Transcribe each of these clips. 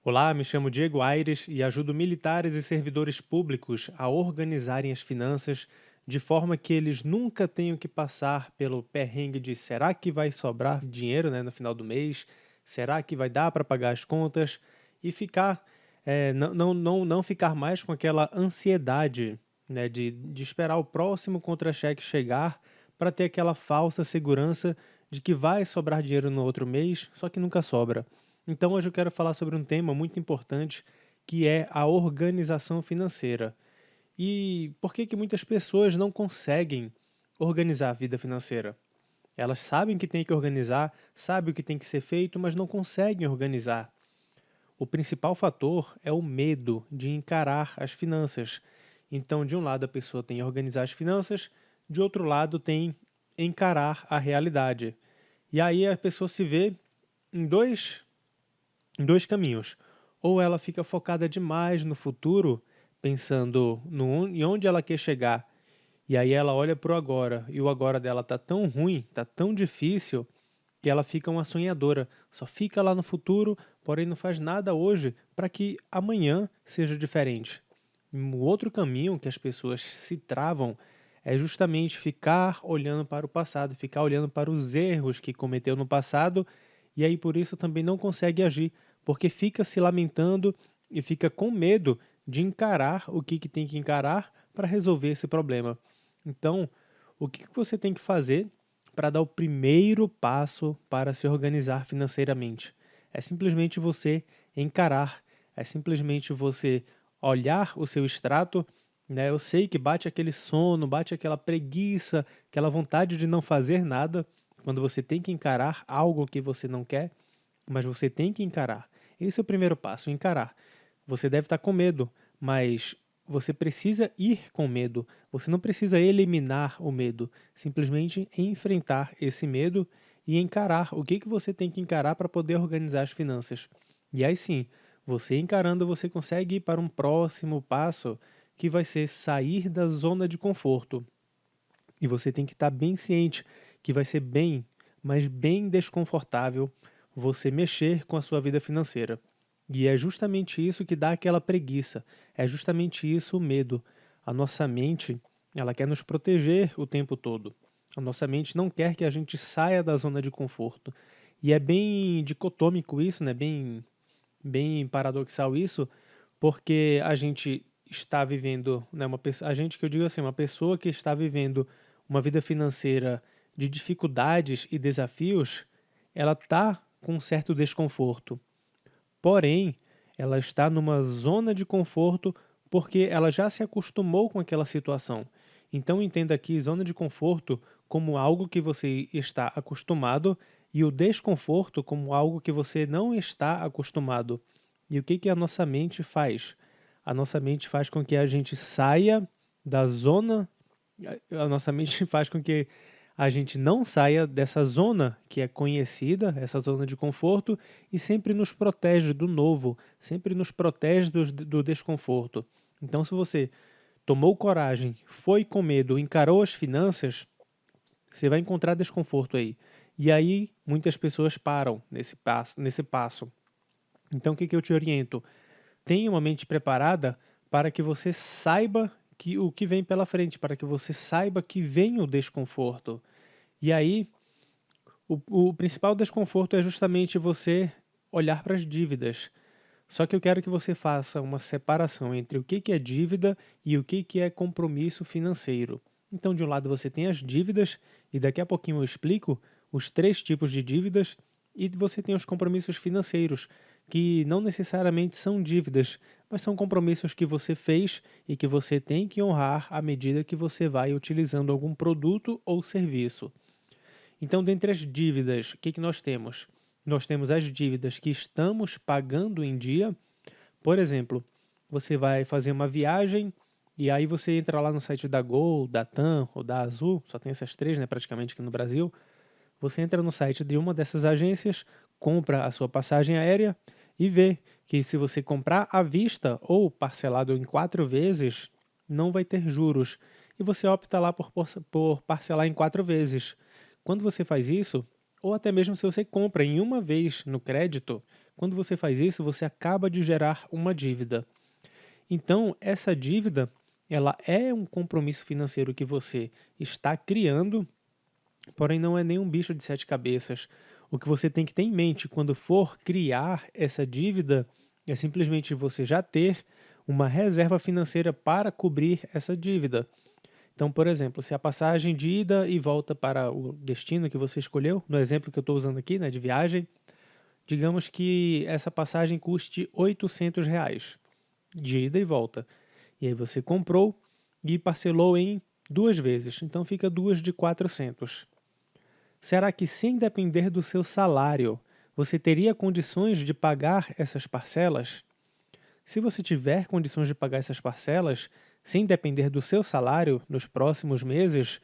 Olá, me chamo Diego Aires e ajudo militares e servidores públicos a organizarem as finanças de forma que eles nunca tenham que passar pelo perrengue de será que vai sobrar dinheiro, no final do mês? Será que vai dar para pagar as contas? E ficar, não ficar mais com aquela ansiedade, de esperar o próximo contra-cheque chegar para ter aquela falsa segurança de que vai sobrar dinheiro no outro mês, só que nunca sobra. Então hoje eu quero falar sobre um tema muito importante, que é a organização financeira. E por que que muitas pessoas não conseguem organizar a vida financeira? Elas sabem que tem que organizar, sabem o que tem que ser feito, mas não conseguem organizar. O principal fator é o medo de encarar as finanças. Então, de um lado a pessoa tem organizar as finanças, de outro lado tem encarar a realidade. E aí a pessoa se vê em dois caminhos. Ou ela fica focada demais no futuro, pensando em onde ela quer chegar, e aí ela olha para o agora, e o agora dela tá tão ruim, tá tão difícil, que ela fica uma sonhadora. Só fica lá no futuro, porém não faz nada hoje para que amanhã seja diferente. O outro caminho que as pessoas se travam é justamente ficar olhando para o passado, ficar olhando para os erros que cometeu no passado e aí por isso também não consegue agir, porque fica se lamentando e fica com medo de encarar o que tem que encarar para resolver esse problema. Então, o que você tem que fazer para dar o primeiro passo para se organizar financeiramente? É simplesmente você encarar, é simplesmente você olhar o seu extrato, Eu sei que bate aquele sono, bate aquela preguiça, aquela vontade de não fazer nada, quando você tem que encarar algo que você não quer, mas você tem que encarar. Esse é o primeiro passo, encarar. Você deve estar com medo, mas você precisa ir com medo. Você não precisa eliminar o medo, simplesmente enfrentar esse medo e encarar o que você tem que encarar para poder organizar as finanças. E aí sim, você encarando, você consegue ir para um próximo passo que vai ser sair da zona de conforto. E você tem que estar bem ciente que vai ser bem, mas bem desconfortável você mexer com a sua vida financeira. E é justamente isso que dá aquela preguiça, é justamente isso o medo. A nossa mente, ela quer nos proteger o tempo todo. A nossa mente não quer que a gente saia da zona de conforto. E é bem dicotômico isso, né? Bem paradoxal isso, porque a gente está vivendo, uma pessoa, a gente que eu digo assim, uma pessoa que está vivendo uma vida financeira de dificuldades e desafios, ela está com um certo desconforto. Porém, ela está numa zona de conforto porque ela já se acostumou com aquela situação. Então entenda aqui zona de conforto como algo que você está acostumado e o desconforto como algo que você não está acostumado. E o que que a nossa mente faz? A nossa mente faz com que a gente saia da zona, a nossa mente faz com que a gente não saia dessa zona que é conhecida, essa zona de conforto, e sempre nos protege do novo, sempre nos protege do desconforto. Então, se você tomou coragem, foi com medo, encarou as finanças, você vai encontrar desconforto aí. E aí, muitas pessoas param nesse passo. Então, o que que eu te oriento? Tenha uma mente preparada para que você saiba que o que vem pela frente, para que você saiba que vem o desconforto. E aí, o principal desconforto é justamente você olhar para as dívidas. Só que eu quero que você faça uma separação entre o que que é dívida e o que que é compromisso financeiro. Então, de um lado você tem as dívidas, e daqui a pouquinho eu explico os três tipos de dívidas, e você tem os compromissos financeiros, que não necessariamente são dívidas, mas são compromissos que você fez e que você tem que honrar à medida que você vai utilizando algum produto ou serviço. Então, dentre as dívidas, o que que nós temos? Nós temos as dívidas que estamos pagando em dia. Por exemplo, você vai fazer uma viagem e aí você entra lá no site da Gol, da TAM ou da Azul, só tem essas três, praticamente aqui no Brasil. Você entra no site de uma dessas agências, compra a sua passagem aérea e vê que se você comprar à vista ou parcelado em 4 vezes, não vai ter juros. E você opta lá por parcelar em 4 vezes. Quando você faz isso, ou até mesmo se você compra em uma vez no crédito, Quando você faz isso, você acaba de gerar uma dívida. Então, essa dívida, ela é um compromisso financeiro que você está criando, porém não é nenhum bicho de sete cabeças. O que você tem que ter em mente quando for criar essa dívida é simplesmente você já ter uma reserva financeira para cobrir essa dívida. Então, por exemplo, se a passagem de ida e volta para o destino que você escolheu, no exemplo que eu estou usando aqui, né, de viagem, digamos que essa passagem custe R$ 800 de ida e volta. E aí você comprou e parcelou em duas vezes, então fica duas de 400. Será que, sem depender do seu salário, você teria condições de pagar essas parcelas? Se você tiver condições de pagar essas parcelas, sem depender do seu salário nos próximos meses,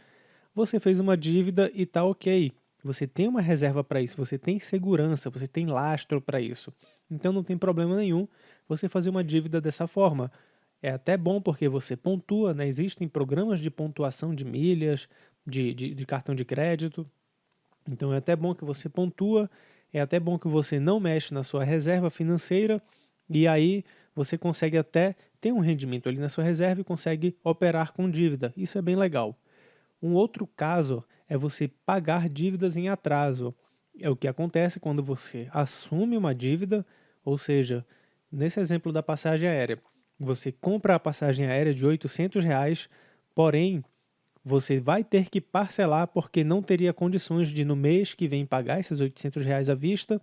você fez uma dívida e está ok. Você tem uma reserva para isso, você tem segurança, você tem lastro para isso. Então não tem problema nenhum você fazer uma dívida dessa forma. É até bom porque você pontua, né? Existem programas de pontuação de milhas, de cartão de crédito. Então é até bom que você pontua, é até bom que você não mexe na sua reserva financeira e aí você consegue até ter um rendimento ali na sua reserva e consegue operar com dívida. Isso é bem legal. Um outro caso é você pagar dívidas em atraso. É o que acontece quando você assume uma dívida, ou seja, nesse exemplo da passagem aérea, você compra a passagem aérea de R$ 800, porém você vai ter que parcelar porque não teria condições de no mês que vem pagar esses R$ 800 à vista,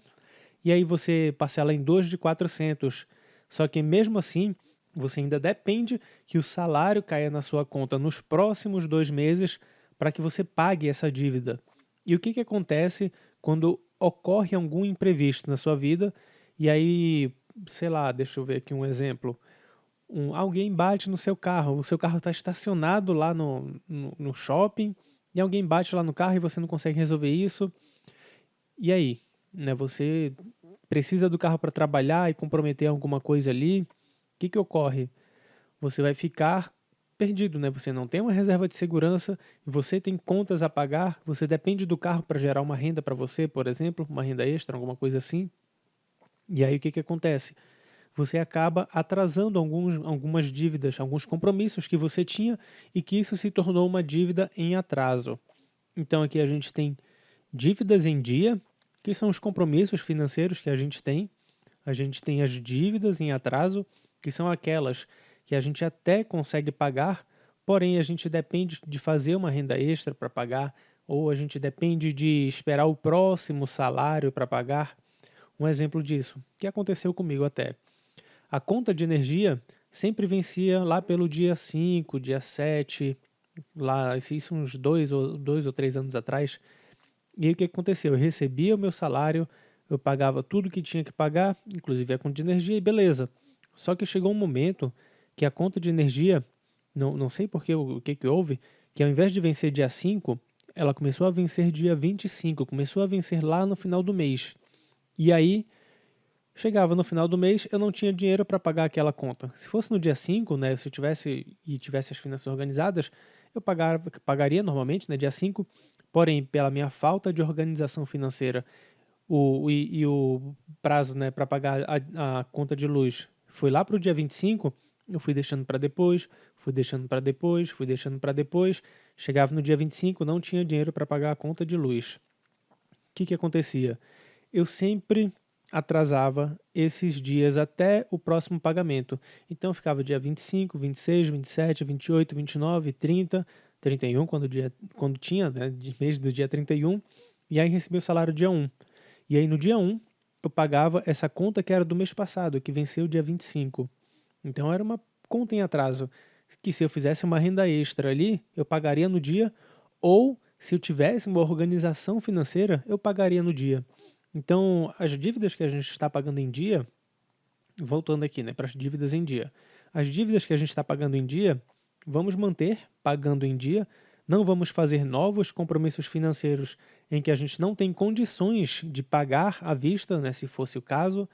e aí você parcela em 2 de 400. Só que mesmo assim, você ainda depende que o salário caia na sua conta nos próximos 2 meses para que você pague essa dívida. E o que, que acontece quando ocorre algum imprevisto na sua vida? E aí, sei lá, deixa eu ver aqui um exemplo. Alguém bate no seu carro, o seu carro está estacionado lá no shopping, e alguém bate lá no carro e você não consegue resolver isso. E aí? Né, você precisa do carro para trabalhar e comprometer alguma coisa ali, o que que ocorre? Você vai ficar perdido, né? Você não tem uma reserva de segurança, você tem contas a pagar, você depende do carro para gerar uma renda para você, por exemplo, uma renda extra, alguma coisa assim. E aí o que que acontece? Você acaba atrasando algumas dívidas, alguns compromissos que você tinha e que isso se tornou uma dívida em atraso. Então aqui a gente tem dívidas em dia, que são os compromissos financeiros que a gente tem. A gente tem as dívidas em atraso, que são aquelas que a gente até consegue pagar, porém a gente depende de fazer uma renda extra para pagar, ou a gente depende de esperar o próximo salário para pagar. Um exemplo disso, que aconteceu comigo até. A conta de energia sempre vencia lá pelo dia 5, dia 7, lá, isso uns 2 ou 3 anos atrás. E aí o que aconteceu? Eu recebia o meu salário, eu pagava tudo que tinha que pagar, inclusive a conta de energia, e beleza. Só que chegou um momento que a conta de energia, não sei por que, o que que houve, que ao invés de vencer dia 5, ela começou a vencer dia 25, começou a vencer lá no final do mês. E aí, chegava no final do mês, eu não tinha dinheiro para pagar aquela conta. Se fosse no dia 5, né, se eu tivesse as finanças organizadas, eu pagaria normalmente, né, dia 5. Porém, pela minha falta de organização financeira, o prazo, né, para pagar a conta de luz foi lá para o dia 25, eu fui deixando para depois, fui deixando para depois, fui deixando para depois. Chegava no dia 25, não tinha dinheiro para pagar a conta de luz. O que que acontecia? Eu sempre atrasava esses dias até o próximo pagamento. Então ficava dia 25, 26, 27, 28, 29, 30, 31, quando tinha, né, de mês do dia 31, e aí recebia o salário dia 1. E aí no dia 1 eu pagava essa conta que era do mês passado, que venceu dia 25. Então era uma conta em atraso, que se eu fizesse uma renda extra ali, eu pagaria no dia, ou se eu tivesse uma organização financeira, eu pagaria no dia. Então, as dívidas que a gente está pagando em dia, voltando aqui, né, para as dívidas em dia. As dívidas que a gente está pagando em dia, vamos manter pagando em dia, não vamos fazer novos compromissos financeiros em que a gente não tem condições de pagar à vista, né, se fosse o caso.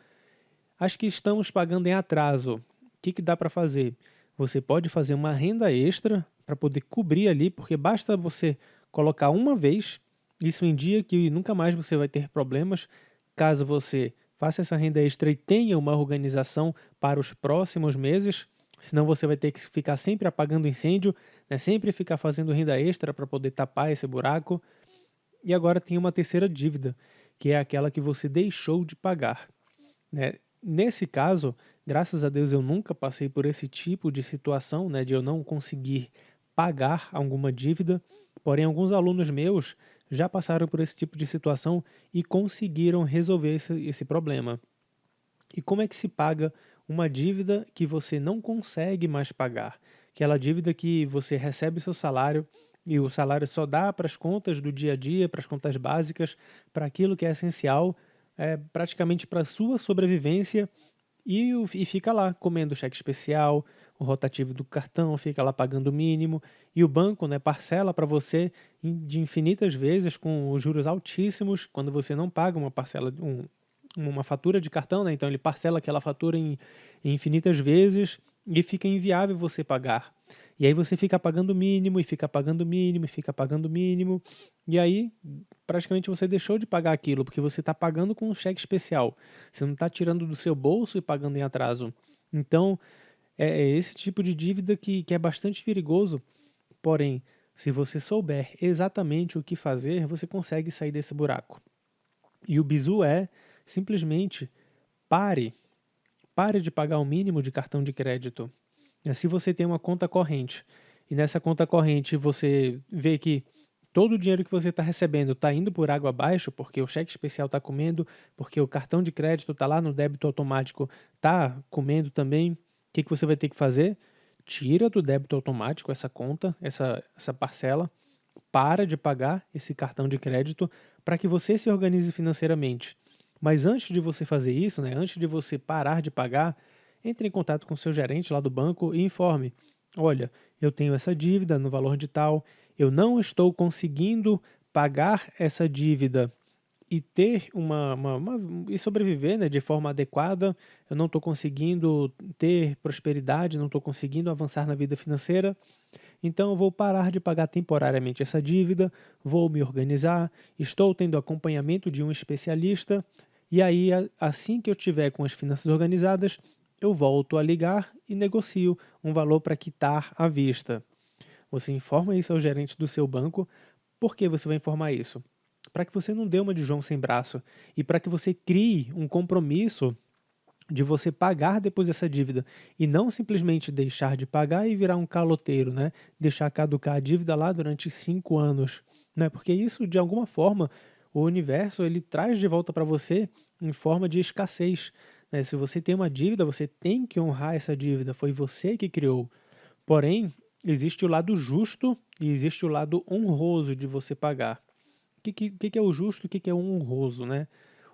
As que estamos pagando em atraso, o que, que dá para fazer? Você pode fazer uma renda extra para poder cobrir ali, porque basta você colocar uma vez isso em dia que nunca mais você vai ter problemas caso você faça essa renda extra e tenha uma organização para os próximos meses, senão você vai ter que ficar sempre apagando incêndio, né, sempre ficar fazendo renda extra para poder tapar esse buraco. E agora tem uma terceira dívida, que é aquela que você deixou de pagar, né? Nesse caso, graças a Deus eu nunca passei por esse tipo de situação, né, de eu não conseguir pagar alguma dívida, porém alguns alunos meus já passaram por esse tipo de situação e conseguiram resolver esse problema. E como é que se paga uma dívida que você não consegue mais pagar? Aquela dívida que você recebe seu salário e o salário só dá para as contas do dia a dia, para as contas básicas, para aquilo que é essencial, praticamente para a sua sobrevivência e fica lá comendo cheque especial, o rotativo do cartão, fica lá pagando o mínimo, e o banco, né, parcela para você de infinitas vezes com os juros altíssimos, quando você não paga uma parcela, uma fatura de cartão, né, então ele parcela aquela fatura em infinitas vezes e fica inviável você pagar. E aí você fica pagando o mínimo, e fica pagando o mínimo, e fica pagando o mínimo, e aí praticamente você deixou de pagar aquilo, porque você está pagando com um cheque especial. Você não está tirando do seu bolso e pagando em atraso. Então, é esse tipo de dívida que é bastante perigoso, porém, se você souber exatamente o que fazer, você consegue sair desse buraco. E o bizu é simplesmente pare, pare de pagar o mínimo de cartão de crédito. Se você tem uma conta corrente e nessa conta corrente você vê que todo o dinheiro que você está recebendo está indo por água abaixo, porque o cheque especial está comendo, porque o cartão de crédito está lá no débito automático, está comendo também, o que você vai ter que fazer? Tira do débito automático essa conta, essa parcela, para de pagar esse cartão de crédito para que você se organize financeiramente. Mas antes de você fazer isso, né, antes de você parar de pagar, entre em contato com o seu gerente lá do banco e informe: olha, eu tenho essa dívida no valor de tal, eu não estou conseguindo pagar essa dívida e ter e sobreviver, né, de forma adequada, eu não estou conseguindo ter prosperidade, não estou conseguindo avançar na vida financeira, então eu vou parar de pagar temporariamente essa dívida, vou me organizar, estou tendo acompanhamento de um especialista, e aí assim que eu tiver com as finanças organizadas, eu volto a ligar e negocio um valor para quitar à vista. Você informa isso ao gerente do seu banco. Por que você vai informar isso? Para que você não dê uma de João sem braço e para que você crie um compromisso de você pagar depois essa dívida e não simplesmente deixar de pagar e virar um caloteiro, né? Deixar caducar a dívida lá durante 5 anos, né? Porque isso, de alguma forma, o universo ele traz de volta para você em forma de escassez, né? Se você tem uma dívida, você tem que honrar essa dívida, foi você que criou. Porém, existe o lado justo e existe o lado honroso de você pagar. O que é o justo e o que é o honroso, né?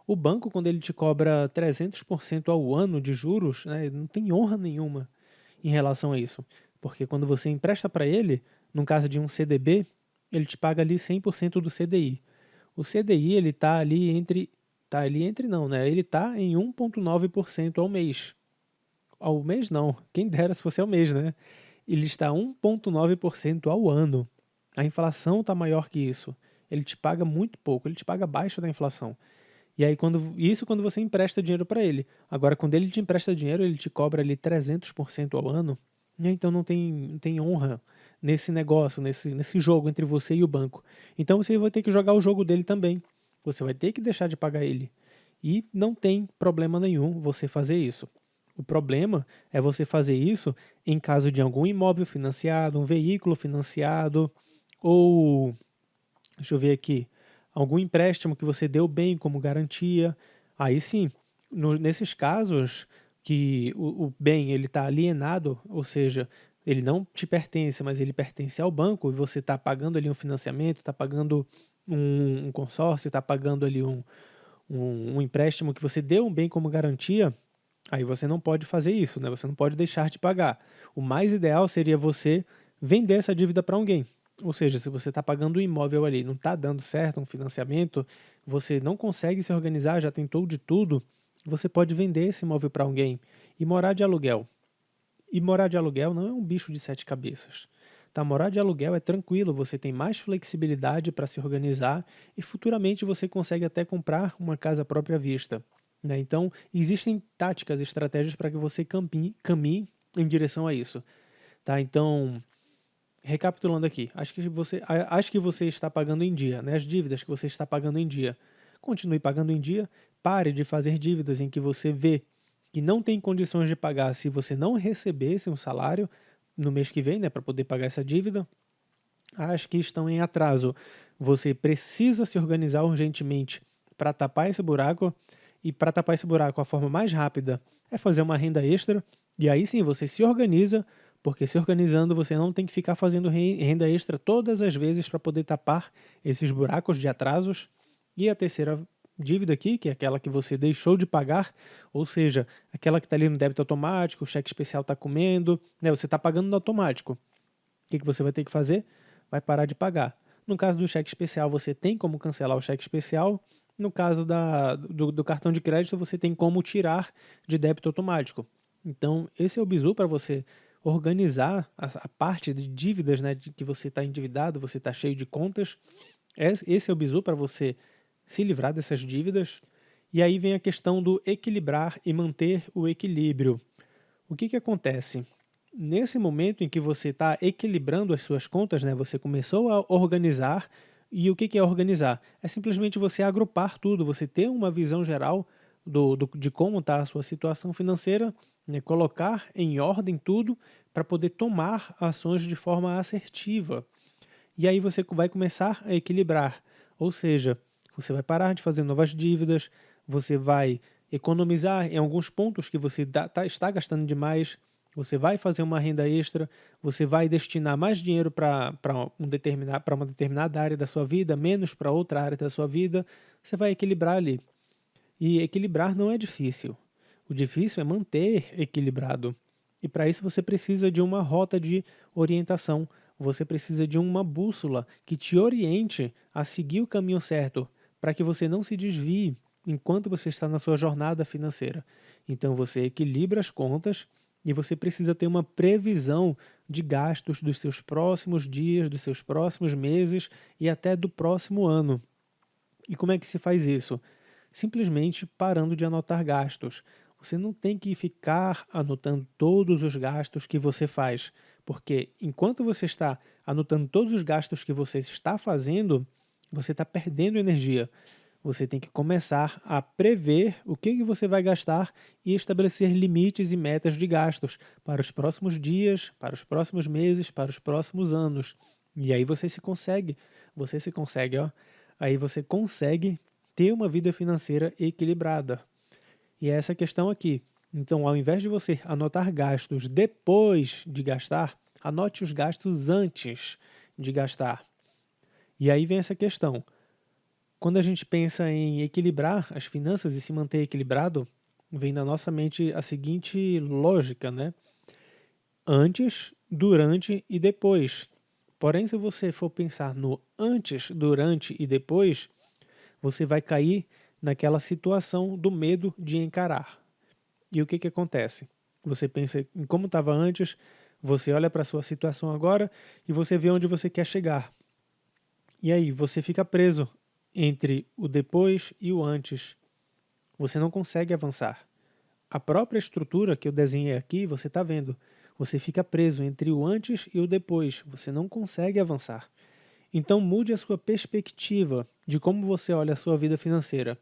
O banco, quando ele te cobra 300% ao ano de juros, né, não tem honra nenhuma em relação a isso. Porque quando você empresta para ele, no caso de um CDB, ele te paga ali 100% do CDI. O CDI, ele tá ali entre não, né? Ele tá em 1,9% ao mês. Ao mês não, quem dera se fosse ao mês, né? Ele está 1,9% ao ano. A inflação está maior que isso. Ele te paga muito pouco, ele te paga abaixo da inflação. E aí, quando você empresta dinheiro para ele. Agora, quando ele te empresta dinheiro, ele te cobra ali 300% ao ano. Né? Então não tem honra nesse negócio, nesse jogo entre você e o banco. Então você vai ter que jogar o jogo dele também. Você vai ter que deixar de pagar ele. E não tem problema nenhum você fazer isso. O problema é você fazer isso em caso de algum imóvel financiado, um veículo financiado, ou deixa eu ver aqui, algum empréstimo que você deu bem como garantia. Aí sim, nesses casos que o bem ele está alienado, ou seja, ele não te pertence, mas ele pertence ao banco, e você está pagando ali um financiamento, está pagando um consórcio, está pagando ali um empréstimo que você deu um bem como garantia, aí você não pode fazer isso, né? Você não pode deixar de pagar. O mais ideal seria você vender essa dívida para alguém. Ou seja, se você está pagando um imóvel ali, não está dando certo um financiamento, você não consegue se organizar, já tentou de tudo, você pode vender esse imóvel para alguém e morar de aluguel. E morar de aluguel não é um bicho de sete cabeças. Tá, morar de aluguel é tranquilo, você tem mais flexibilidade para se organizar e futuramente você consegue até comprar uma casa própria à vista. né? Então, existem táticas, estratégias para que você caminhe em direção a isso, tá? Então, recapitulando aqui, acho que você está pagando em dia, né? As dívidas que você está pagando em dia. Continue pagando em dia, pare de fazer dívidas em que você vê que não tem condições de pagar se você não recebesse um salário no mês que vem, né, para poder pagar essa dívida. As que estão em atraso, você precisa se organizar urgentemente para tapar esse buraco, e para tapar esse buraco a forma mais rápida é fazer uma renda extra, e aí sim você se organiza, porque se organizando você não tem que ficar fazendo renda extra todas as vezes para poder tapar esses buracos de atrasos. E a terceira dívida aqui, que é aquela que você deixou de pagar, ou seja, aquela que está ali no débito automático, o cheque especial está comendo, né, você está pagando no automático. O que você vai ter que fazer? Vai parar de pagar. No caso do cheque especial, você tem como cancelar o cheque especial. No caso do cartão de crédito, você tem como tirar de débito automático. Então, esse é o bizu para você organizar a parte de dívidas, né, de que você está endividado, você está cheio de contas. Esse é o bizu para você se livrar dessas dívidas. E aí vem a questão do equilibrar e manter o equilíbrio. O que acontece? Nesse momento em que você está equilibrando as suas contas, né, você começou a organizar, e o que é organizar? É simplesmente você agrupar tudo, você ter uma visão geral de como está a sua situação financeira, né, colocar em ordem tudo para poder tomar ações de forma assertiva. E aí você vai começar a equilibrar, ou seja, você vai parar de fazer novas dívidas, você vai economizar em alguns pontos que você está gastando demais, você vai fazer uma renda extra, você vai destinar mais dinheiro para uma determinada área da sua vida, menos para outra área da sua vida, você vai equilibrar ali. E equilibrar não é difícil. O difícil é manter equilibrado. E para isso você precisa de uma rota de orientação. Você precisa de uma bússola que te oriente a seguir o caminho certo, para que você não se desvie enquanto você está na sua jornada financeira. Então você equilibra as contas e você precisa ter uma previsão de gastos dos seus próximos dias, dos seus próximos meses e até do próximo ano. E como é que se faz isso? Simplesmente parando de anotar gastos. Você não tem que ficar anotando todos os gastos que você faz, porque enquanto você está anotando todos os gastos que você está fazendo, você está perdendo energia. Você tem que começar a prever o que você vai gastar e estabelecer limites e metas de gastos para os próximos dias, para os próximos meses, para os próximos anos. E aí você se consegue, ó. Aí você consegue ter uma vida financeira equilibrada. E é essa questão aqui. Então, ao invés de você anotar gastos depois de gastar, anote os gastos antes de gastar. E aí vem essa questão. Quando a gente pensa em equilibrar as finanças e se manter equilibrado, vem na nossa mente a seguinte lógica, né? Antes, durante e depois. Porém, se você for pensar no antes, durante e depois, você vai cair naquela situação do medo de encarar. E o que acontece? Você pensa em como estava antes, você olha para a sua situação agora e você vê onde você quer chegar. E aí você fica preso entre o depois e o antes. Você não consegue avançar. A própria estrutura que eu desenhei aqui, você está vendo. Você fica preso entre o antes e o depois. Você não consegue avançar. Então mude a sua perspectiva de como você olha a sua vida financeira.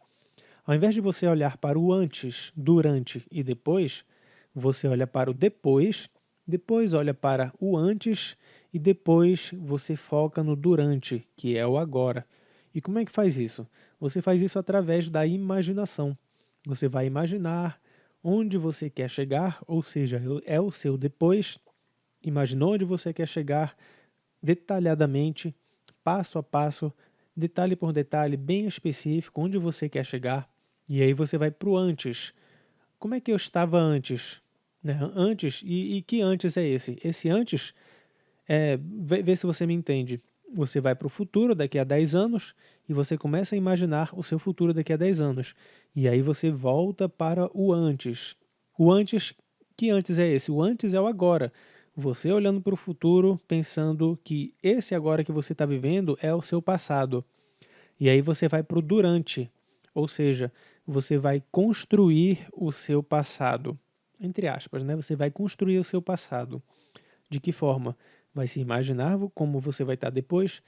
Ao invés de você olhar para o antes, durante e depois, você olha para o depois, depois olha para o antes e depois você foca no durante, que é o agora. E como é que faz isso? Você faz isso através da imaginação. Você vai imaginar onde você quer chegar, ou seja, é o seu depois. Imaginou onde você quer chegar detalhadamente, passo a passo, detalhe por detalhe, bem específico, onde você quer chegar. E aí você vai para o antes. Como é que eu estava antes? Né? Antes, e que antes é esse? Esse antes, vê se você me entende. Você vai para o futuro daqui a 10 anos e você começa a imaginar o seu futuro daqui a 10 anos. E aí você volta para o antes. O antes, que antes é esse? O antes é o agora. Você olhando para o futuro, pensando que esse agora que você está vivendo é o seu passado. E aí você vai para o durante, ou seja, você vai construir o seu passado. Entre aspas, né? Você vai construir o seu passado. De que forma? Vai se imaginar como você vai estar depois.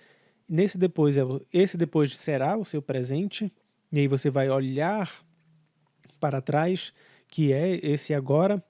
Nesse depois, esse depois será o seu presente. E aí você vai olhar para trás, que é esse agora,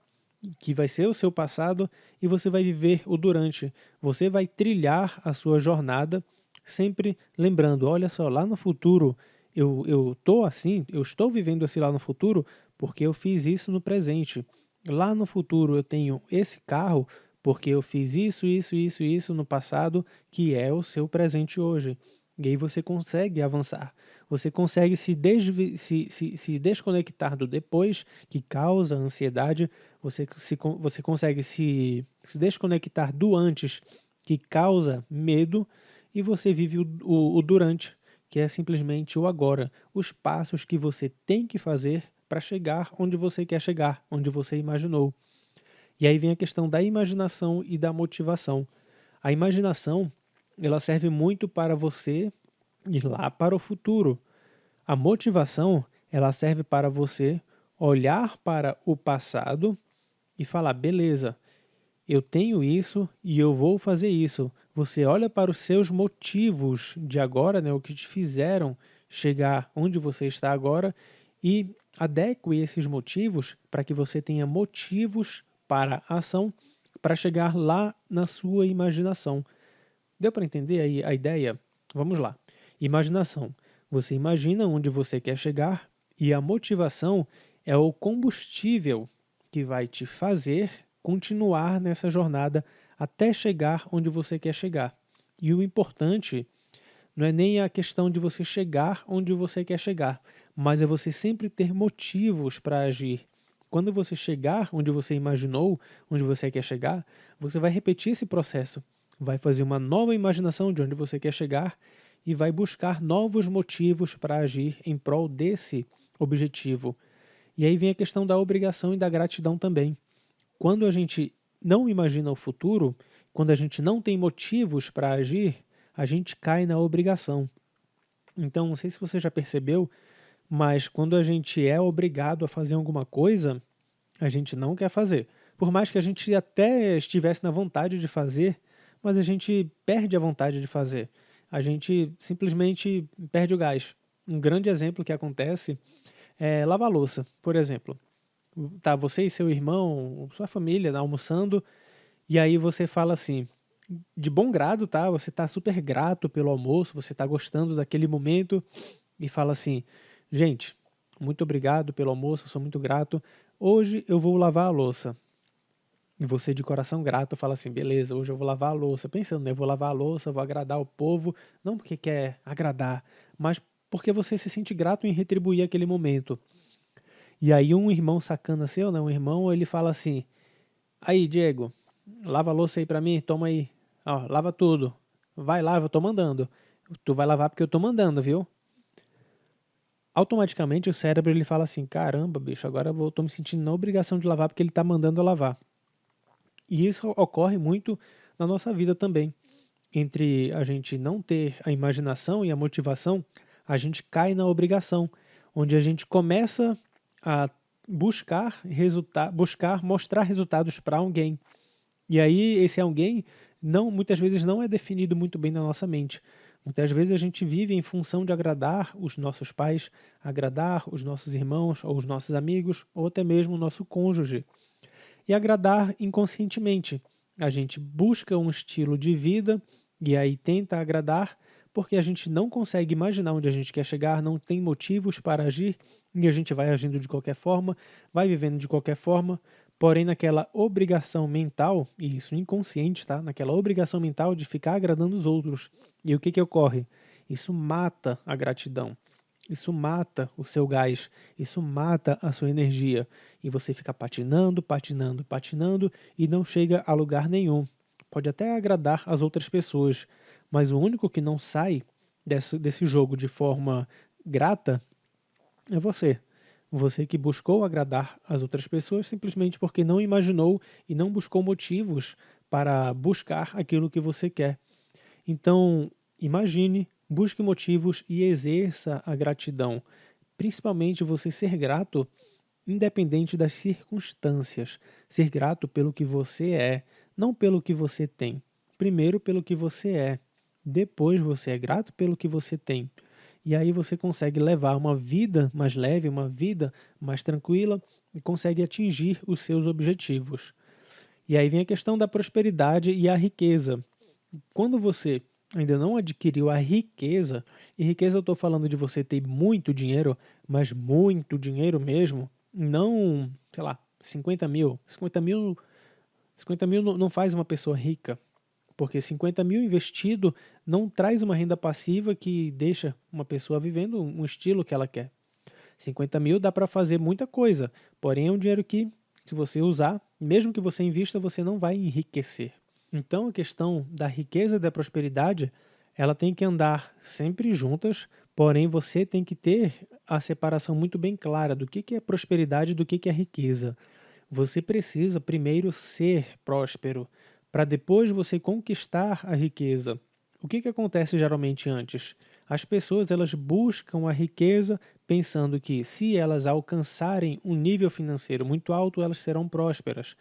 que vai ser o seu passado, e você vai viver o durante. Você vai trilhar a sua jornada, sempre lembrando, olha só, lá no futuro eu tô assim, eu estou vivendo assim lá no futuro, porque eu fiz isso no presente. Lá no futuro eu tenho esse carro, porque eu fiz isso no passado, que é o seu presente hoje. E aí você consegue avançar. Você consegue se desconectar do depois, que causa ansiedade. Você consegue se desconectar do antes, que causa medo. E você vive o durante, que é simplesmente o agora. Os passos que você tem que fazer para chegar onde você quer chegar, onde você imaginou. E aí vem a questão da imaginação e da motivação. A imaginação, ela serve muito para você ir lá para o futuro. A motivação, ela serve para você olhar para o passado e falar: beleza, eu tenho isso e eu vou fazer isso. Você olha para os seus motivos de agora, né, o que te fizeram chegar onde você está agora, e adeque esses motivos para que você tenha motivos para a ação, para chegar lá na sua imaginação. Deu para entender aí a ideia? Vamos lá. Imaginação. Você imagina onde você quer chegar, e a motivação é o combustível que vai te fazer continuar nessa jornada até chegar onde você quer chegar. E o importante não é nem a questão de você chegar onde você quer chegar, mas é você sempre ter motivos para agir. Quando você chegar onde você imaginou, onde você quer chegar, você vai repetir esse processo. Vai fazer uma nova imaginação de onde você quer chegar e vai buscar novos motivos para agir em prol desse objetivo. E aí vem a questão da obrigação e da gratidão também. Quando a gente não imagina o futuro, quando a gente não tem motivos para agir, a gente cai na obrigação. Então, não sei se você já percebeu, mas quando a gente é obrigado a fazer alguma coisa, a gente não quer fazer. Por mais que a gente até estivesse na vontade de fazer, mas a gente perde a vontade de fazer. A gente simplesmente perde o gás. Um grande exemplo que acontece é lavar louça, por exemplo. Tá, você e seu irmão, sua família, né, almoçando, e aí você fala assim, de bom grado, tá? Você tá super grato pelo almoço, você tá gostando daquele momento e fala assim: gente, muito obrigado pelo almoço, sou muito grato. Hoje eu vou lavar a louça. E você, de coração grato, fala assim: beleza, hoje eu vou lavar a louça. Pensando, né? Eu vou lavar a louça, vou agradar o povo, não porque quer agradar, mas porque você se sente grato em retribuir aquele momento. E aí, um irmão sacana seu, né? Um irmão, ele fala assim: aí, Diego, lava a louça aí pra mim, toma aí. Ó, lava tudo. Vai lá, eu tô mandando. Tu vai lavar porque eu tô mandando, viu? Automaticamente o cérebro ele fala assim: caramba, bicho, agora tô me sentindo na obrigação de lavar porque ele tá mandando eu lavar. E isso ocorre muito na nossa vida também. Entre a gente não ter a imaginação e a motivação, a gente cai na obrigação, onde a gente começa a buscar mostrar resultados para alguém. E aí esse alguém muitas vezes não é definido muito bem na nossa mente. Muitas vezes a gente vive em função de agradar os nossos pais, agradar os nossos irmãos ou os nossos amigos, ou até mesmo o nosso cônjuge. E agradar inconscientemente. A gente busca um estilo de vida e aí tenta agradar porque a gente não consegue imaginar onde a gente quer chegar, não tem motivos para agir e a gente vai agindo de qualquer forma, vai vivendo de qualquer forma, porém naquela obrigação mental, e isso inconsciente, tá? Naquela obrigação mental de ficar agradando os outros. E o que que ocorre? Isso mata a gratidão. Isso mata o seu gás, isso mata a sua energia. E você fica patinando, patinando, patinando e não chega a lugar nenhum. Pode até agradar as outras pessoas, mas o único que não sai desse jogo de forma grata é você. Você que buscou agradar as outras pessoas simplesmente porque não imaginou e não buscou motivos para buscar aquilo que você quer. Então, imagine, busque motivos e exerça a gratidão. principalmente você ser grato independente das circunstâncias. Ser grato pelo que você é, não pelo que você tem. Primeiro pelo que você é, depois você é grato pelo que você tem. E aí você consegue levar uma vida mais leve, uma vida mais tranquila e consegue atingir os seus objetivos. E aí vem a questão da prosperidade e a riqueza. Quando você ainda não adquiriu a riqueza, e riqueza eu estou falando de você ter muito dinheiro, mas muito dinheiro mesmo, não, sei lá, 50 mil. 50 mil não faz uma pessoa rica, porque 50 mil investido não traz uma renda passiva que deixa uma pessoa vivendo um estilo que ela quer. 50 mil dá para fazer muita coisa, porém é um dinheiro que, se você usar, mesmo que você invista, você não vai enriquecer. Então, a questão da riqueza e da prosperidade, ela tem que andar sempre juntas, porém você tem que ter a separação muito bem clara do que é prosperidade e do que é riqueza. Você precisa primeiro ser próspero, para depois você conquistar a riqueza. O que acontece geralmente antes? As pessoas elas buscam a riqueza pensando que se elas alcançarem um nível financeiro muito alto, elas serão prósperas.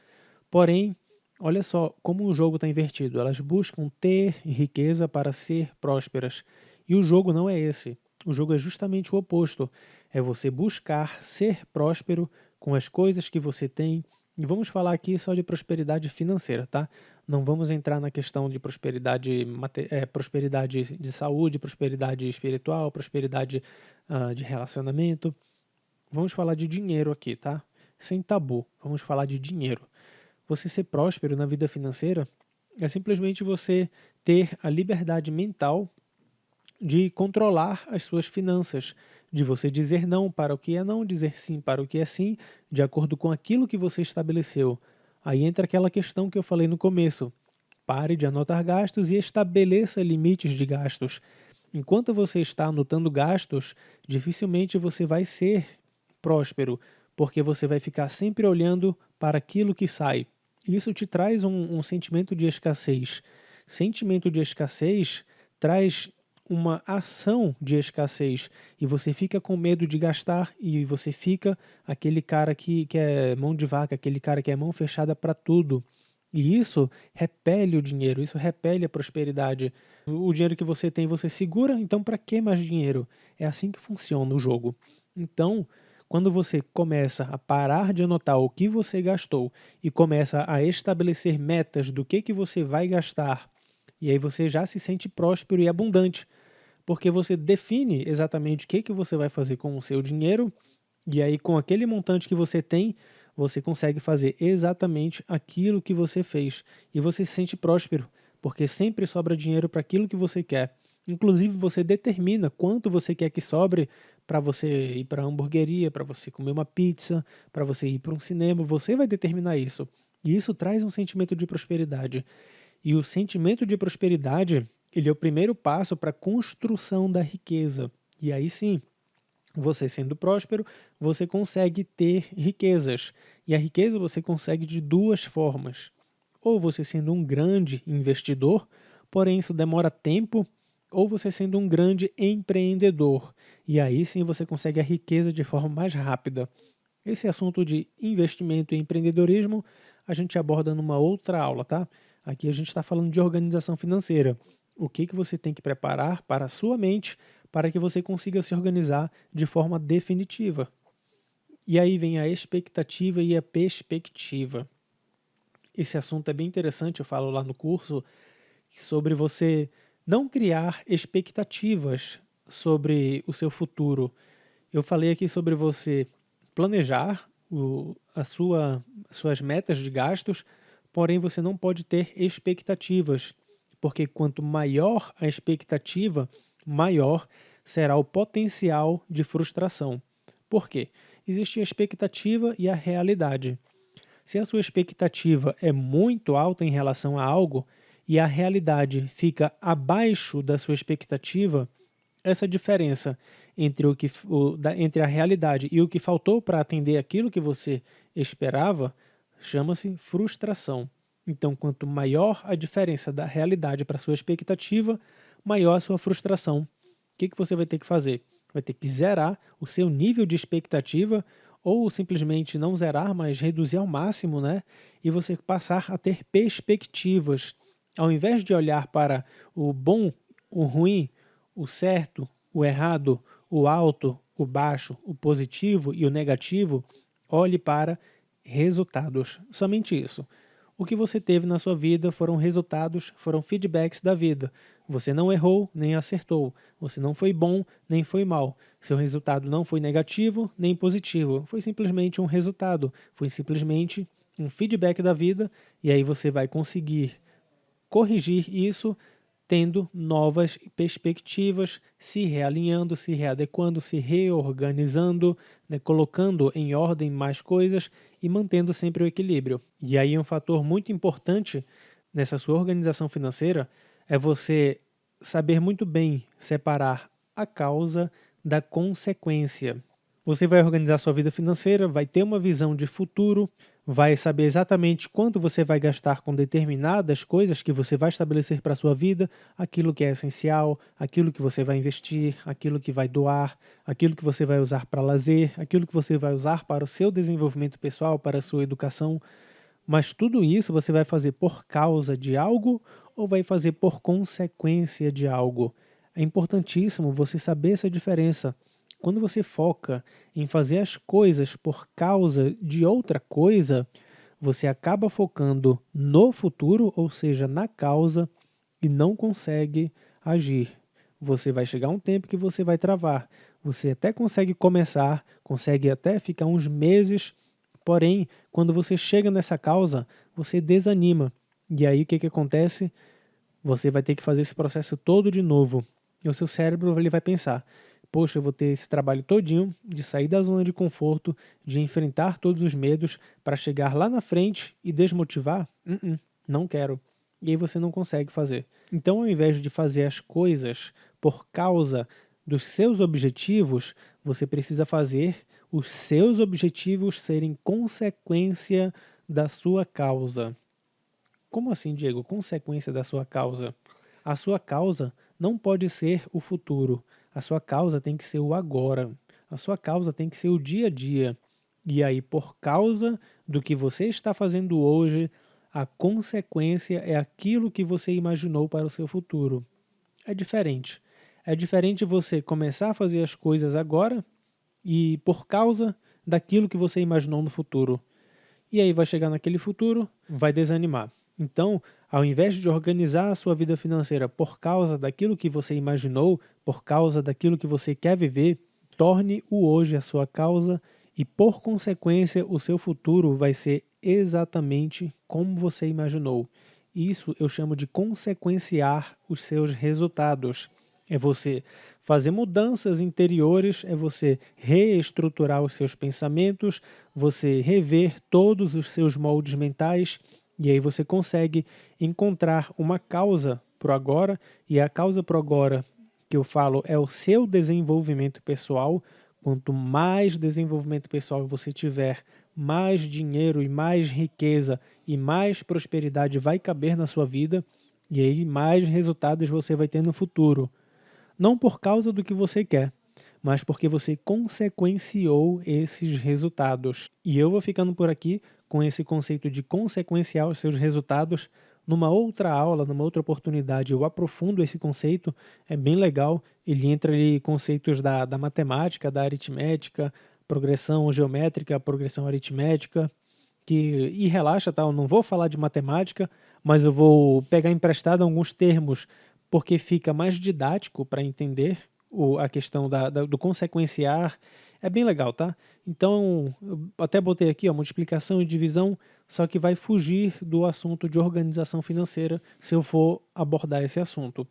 Porém, olha só como o jogo está invertido. Elas buscam ter riqueza para ser prósperas. E o jogo não é esse. O jogo é justamente o oposto. É você buscar ser próspero com as coisas que você tem. E vamos falar aqui só de prosperidade financeira, tá? Não vamos entrar na questão de prosperidade, prosperidade de saúde, prosperidade espiritual, prosperidade de relacionamento. Vamos falar de dinheiro aqui, tá? Sem tabu. Vamos falar de dinheiro. Você ser próspero na vida financeira é simplesmente você ter a liberdade mental de controlar as suas finanças, de você dizer não para o que é não, dizer sim para o que é sim, de acordo com aquilo que você estabeleceu. Aí entra aquela questão que eu falei no começo. Pare de anotar gastos e estabeleça limites de gastos. Enquanto você está anotando gastos, dificilmente você vai ser próspero, porque você vai ficar sempre olhando para aquilo que sai. Isso te traz um sentimento de escassez. Sentimento de escassez traz uma ação de escassez e você fica com medo de gastar e você fica aquele cara que é mão de vaca, aquele cara que é mão fechada para tudo. E isso repele o dinheiro, isso repele a prosperidade. O dinheiro que você tem, você segura, então para que mais dinheiro? É assim que funciona o jogo. Então, quando você começa a parar de anotar o que você gastou e começa a estabelecer metas do que você vai gastar, e aí você já se sente próspero e abundante, porque você define exatamente o que você vai fazer com o seu dinheiro, e aí com aquele montante que você tem, você consegue fazer exatamente aquilo que você fez. E você se sente próspero, porque sempre sobra dinheiro para aquilo que você quer. Inclusive, você determina quanto você quer que sobre para você ir para a hamburgueria, para você comer uma pizza, para você ir para um cinema. Você vai determinar isso. E isso traz um sentimento de prosperidade. E o sentimento de prosperidade, ele é o primeiro passo para a construção da riqueza. E aí sim, você sendo próspero, você consegue ter riquezas. E a riqueza você consegue de duas formas. Ou você sendo um grande investidor, porém isso demora tempo, ou você sendo um grande empreendedor. E aí sim você consegue a riqueza de forma mais rápida. Esse assunto de investimento e empreendedorismo a gente aborda numa outra aula, tá? Aqui a gente está falando de organização financeira. O que você tem que preparar para a sua mente para que você consiga se organizar de forma definitiva. E aí vem a expectativa e a perspectiva. Esse assunto é bem interessante, eu falo lá no curso, sobre você não criar expectativas sobre o seu futuro. Eu falei aqui sobre você planejar suas metas de gastos, porém você não pode ter expectativas, porque quanto maior a expectativa, maior será o potencial de frustração. Por quê? Existe a expectativa e a realidade. Se a sua expectativa é muito alta em relação a algo e a realidade fica abaixo da sua expectativa, essa diferença entre a realidade e o que faltou para atender aquilo que você esperava chama-se frustração. Então, quanto maior a diferença da realidade para a sua expectativa, maior a sua frustração. O que você vai ter que fazer? vai ter que zerar o seu nível de expectativa, ou simplesmente não zerar, mas reduzir ao máximo, né? E você passar a ter perspectivas. Ao invés de olhar para o bom, o ruim, o certo, o errado, o alto, o baixo, o positivo e o negativo, olhe para resultados. Somente isso. O que você teve na sua vida foram resultados, foram feedbacks da vida. Você não errou nem acertou. Você não foi bom nem foi mal. Seu resultado não foi negativo nem positivo. Foi simplesmente um resultado. Foi simplesmente um feedback da vida. E aí você vai conseguir corrigir isso tendo novas perspectivas, se realinhando, se readequando, se reorganizando, né, colocando em ordem mais coisas e mantendo sempre o equilíbrio. E aí um fator muito importante nessa sua organização financeira é você saber muito bem separar a causa da consequência. Você vai organizar sua vida financeira, vai ter uma visão de futuro, vai saber exatamente quanto você vai gastar com determinadas coisas que você vai estabelecer para a sua vida, aquilo que é essencial, aquilo que você vai investir, aquilo que vai doar, aquilo que você vai usar para lazer, aquilo que você vai usar para o seu desenvolvimento pessoal, para a sua educação. Mas tudo isso você vai fazer por causa de algo ou vai fazer por consequência de algo? É importantíssimo você saber essa diferença. Quando você foca em fazer as coisas por causa de outra coisa, você acaba focando no futuro, ou seja, na causa, e não consegue agir. Você vai chegar um tempo que você vai travar. Você até consegue começar, consegue até ficar uns meses, porém, quando você chega nessa causa, você desanima. E aí o que que acontece? Você vai ter que fazer esse processo todo de novo. E o seu cérebro ele vai pensar: poxa, eu vou ter esse trabalho todinho de sair da zona de conforto, de enfrentar todos os medos para chegar lá na frente e desmotivar? Não quero. E aí você não consegue fazer. Então, ao invés de fazer as coisas por causa dos seus objetivos, você precisa fazer os seus objetivos serem consequência da sua causa. Como assim, Diego? Consequência da sua causa? A sua causa não pode ser o futuro. A sua causa tem que ser o agora. A sua causa tem que ser o dia a dia. E aí, por causa do que você está fazendo hoje, a consequência é aquilo que você imaginou para o seu futuro. É diferente. É diferente você começar a fazer as coisas agora e por causa daquilo que você imaginou no futuro. E aí vai chegar naquele futuro, vai desanimar. Então, ao invés de organizar a sua vida financeira por causa daquilo que você imaginou, por causa daquilo que você quer viver, torne o hoje a sua causa e, por consequência, o seu futuro vai ser exatamente como você imaginou. Isso eu chamo de consequenciar os seus resultados. É você fazer mudanças interiores, é você reestruturar os seus pensamentos, você rever todos os seus moldes mentais e aí você consegue encontrar uma causa pro agora, e a causa pro agora que eu falo é o seu desenvolvimento pessoal. Quanto mais desenvolvimento pessoal você tiver, mais dinheiro e mais riqueza e mais prosperidade vai caber na sua vida, e aí mais resultados você vai ter no futuro. Não por causa do que você quer, mas porque você consequenciou esses resultados. E eu vou ficando por aqui com esse conceito de consequenciar os seus resultados. Numa outra aula, numa outra oportunidade, eu aprofundo esse conceito, é bem legal. Ele entra ali conceitos da matemática, da aritmética, progressão geométrica, progressão aritmética, e relaxa, tá? Eu não vou falar de matemática, mas eu vou pegar emprestado alguns termos porque fica mais didático para entender a questão do consequenciar. É bem legal, tá? Então, eu até botei aqui ó, multiplicação e divisão, só que vai fugir do assunto de organização financeira se eu for abordar esse assunto.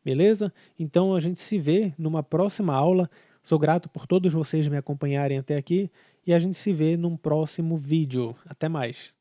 Beleza? Então a gente se vê numa próxima aula. Sou grato por todos vocês me acompanharem até aqui e a gente se vê num próximo vídeo. Até mais.